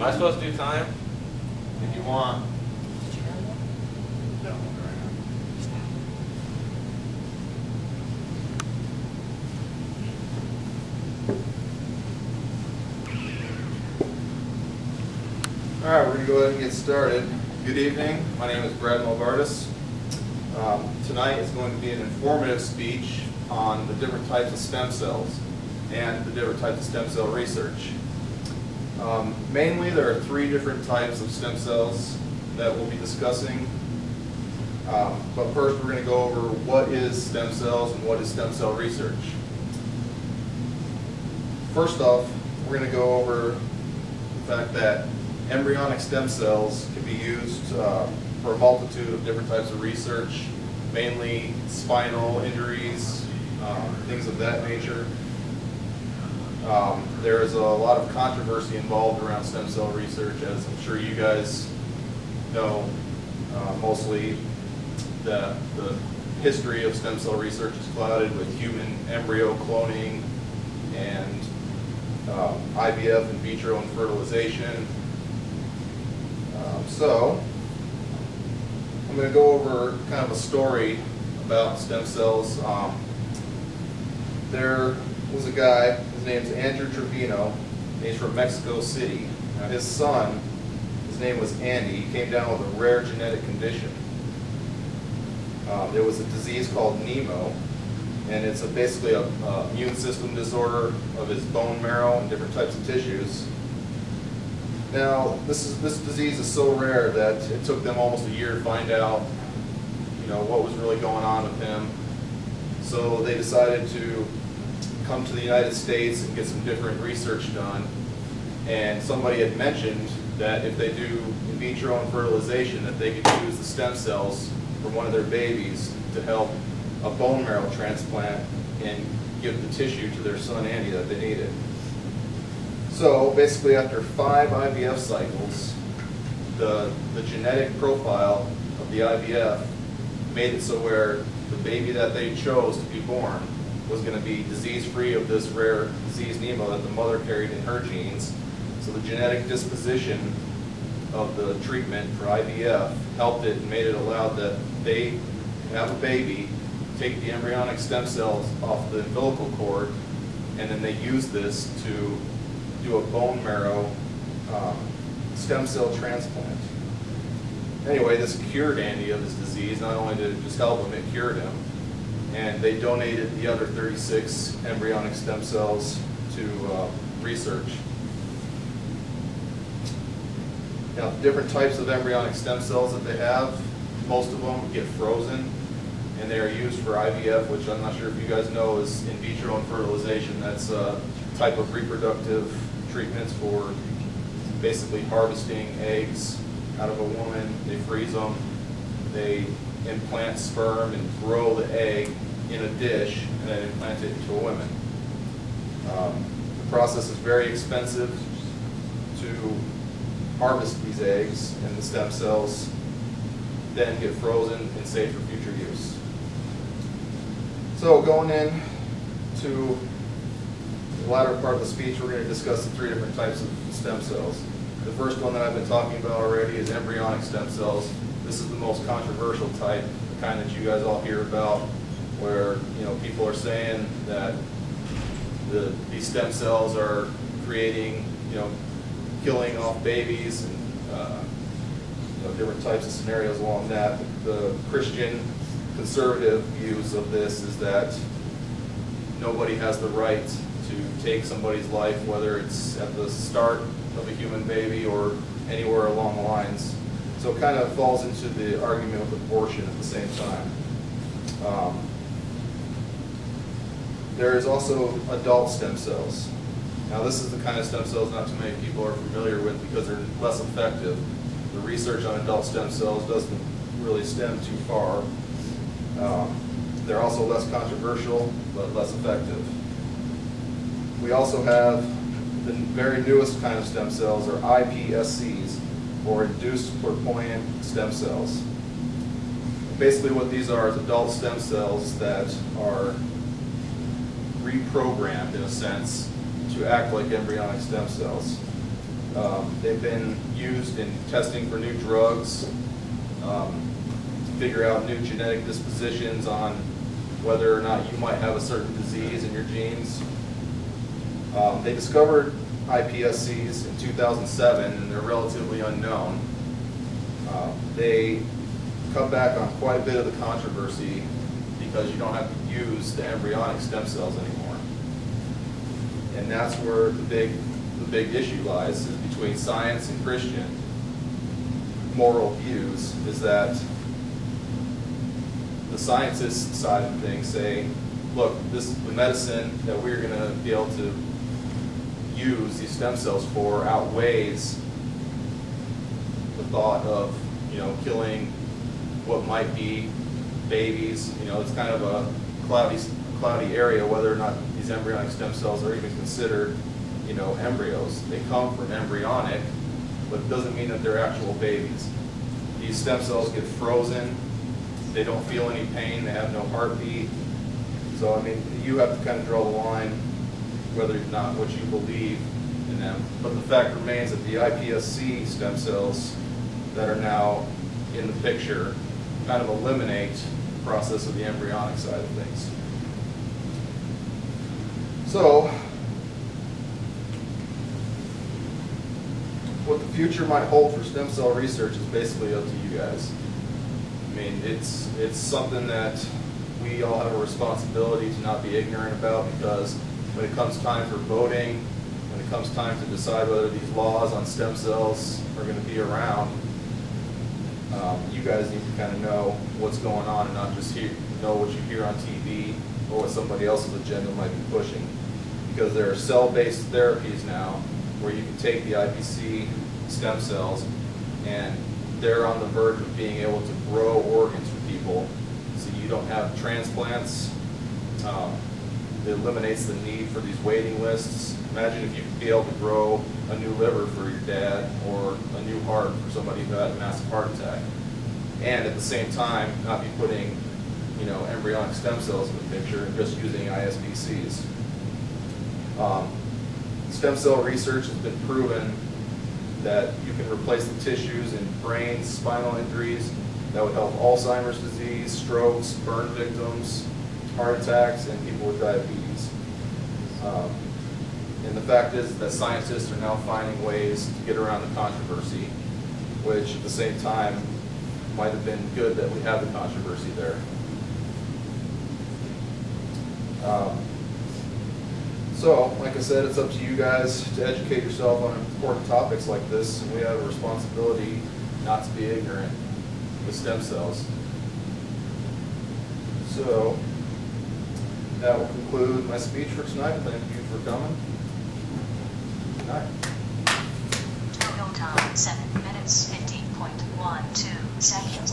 I supposed to do time? If you want. Alright, we're going to go ahead and get started. Good evening, my name is Melbardis. Tonight is going to be an informative speech on the different types of stem cells and the different types of stem cell research. Mainly there are three different types of stem cells that we'll be discussing. But first we're going to go over what is stem cells and what is stem cell research. First off, we're going to go over the fact that embryonic stem cells can be used for a multitude of different types of research, mainly spinal injuries, things of that nature. There is a lot of controversy involved around stem cell research, as I'm sure you guys know. Mostly the history of stem cell research is clouded with human embryo cloning and IVF, in vitro, and fertilization. So I'm going to go over kind of a story about stem cells. There was a guy, his name's Andrew Trevino, and he's from Mexico City. Now his son, his name was Andy, he came down with a rare genetic condition. There was a disease called Nemo, and it's basically a immune system disorder of his bone marrow and different types of tissues. Now, this disease is so rare that it took them almost a year to find out, what was really going on with him. So they decided to come to the United States and get some different research done. And somebody had mentioned that if they do in vitro and fertilization, that they could use the stem cells from one of their babies to help a bone marrow transplant and give the tissue to their son Andy that they needed. So basically after 5 IVF cycles, the genetic profile of the IVF made it so where the baby that they chose to be born was going to be disease-free of this rare disease Nemo that the mother carried in her genes. So the genetic disposition of the treatment for IVF helped it and made it allowed that they have a baby, take the embryonic stem cells off the umbilical cord, and then they use this to do a bone marrow stem cell transplant. Anyway, this cured Andy of his disease. Not only did it just help him, it cured him. And they donated the other 36 embryonic stem cells to research. Now, the different types of embryonic stem cells that they have, most of them get frozen, and they are used for IVF, which I'm not sure if you guys know is in vitro and fertilization. That's a type of reproductive treatments for basically harvesting eggs out of a woman. They freeze them, they implant sperm and grow the egg in a dish and then implant it into a woman. The process is very expensive to harvest these eggs, and the stem cells then get frozen and saved for future use. So going in to the latter part of the speech, we're going to discuss the 3 different types of stem cells. The first one that I've been talking about already is embryonic stem cells. This is the most controversial type, the kind that you guys all hear about, where people are saying that these stem cells are creating, killing off babies and different types of scenarios along that. The Christian conservative views of this is that nobody has the right to take somebody's life, whether it's at the start of a human baby or anywhere along the lines. So it kind of falls into the argument of abortion at the same time. There is also adult stem cells. Now this is the kind of stem cells not too many people are familiar with because they're less effective. The research on adult stem cells doesn't really stem too far. They're also less controversial, but less effective. We also have the very newest kind of stem cells, are iPSCs, or induced pluripotent stem cells. Basically what these are is adult stem cells that are reprogrammed, in a sense, to act like embryonic stem cells. They've been used in testing for new drugs, to figure out new genetic dispositions on whether or not you might have a certain disease in your genes. They discovered iPSCs in 2007, and they're relatively unknown. They cut back on quite a bit of the controversy because you don't have to use the embryonic stem cells anymore. And that's where the big issue lies, is between science and Christian moral views, is that the scientists side of things say, look, the medicine that we're going to be able to use these stem cells for outweighs the thought of, killing what might be babies. It's kind of a cloudy area whether or not these embryonic stem cells are even considered, embryos. They come from embryonic, but it doesn't mean that they're actual babies. These stem cells get frozen. They don't feel any pain. They have no heartbeat. So, you have to kind of draw the line whether or not what you believe in them. But the fact remains that the iPSC stem cells that are now in the picture kind of eliminate the process of the embryonic side of things. So, what the future might hold for stem cell research is basically up to you guys. It's something that we all have a responsibility to not be ignorant about, because when it comes time for voting, when it comes time to decide whether these laws on stem cells are going to be around, you guys need to kind of know what's going on and not just know what you hear on TV or what somebody else's agenda might be pushing. Because there are cell-based therapies now where you can take the iPSC stem cells and they're on the verge of being able to grow organs for people, so you don't have transplants. It eliminates the need for these waiting lists. Imagine if you could be able to grow a new liver for your dad or a new heart for somebody who had a massive heart attack, and at the same time not be putting embryonic stem cells in the picture and just using iPSCs. Stem cell research has been proven that you can replace the tissues in brains, spinal injuries. That would help Alzheimer's disease, strokes, burn victims, heart attacks, and people with diabetes. And the fact is that scientists are now finding ways to get around the controversy, which at the same time might have been good that we have the controversy there. So, like I said, it's up to you guys to educate yourself on important topics like this, and we have a responsibility not to be ignorant with stem cells. So, that will conclude my speech for tonight. Thank you for coming. Good night. Total time 7 minutes 15.12 seconds.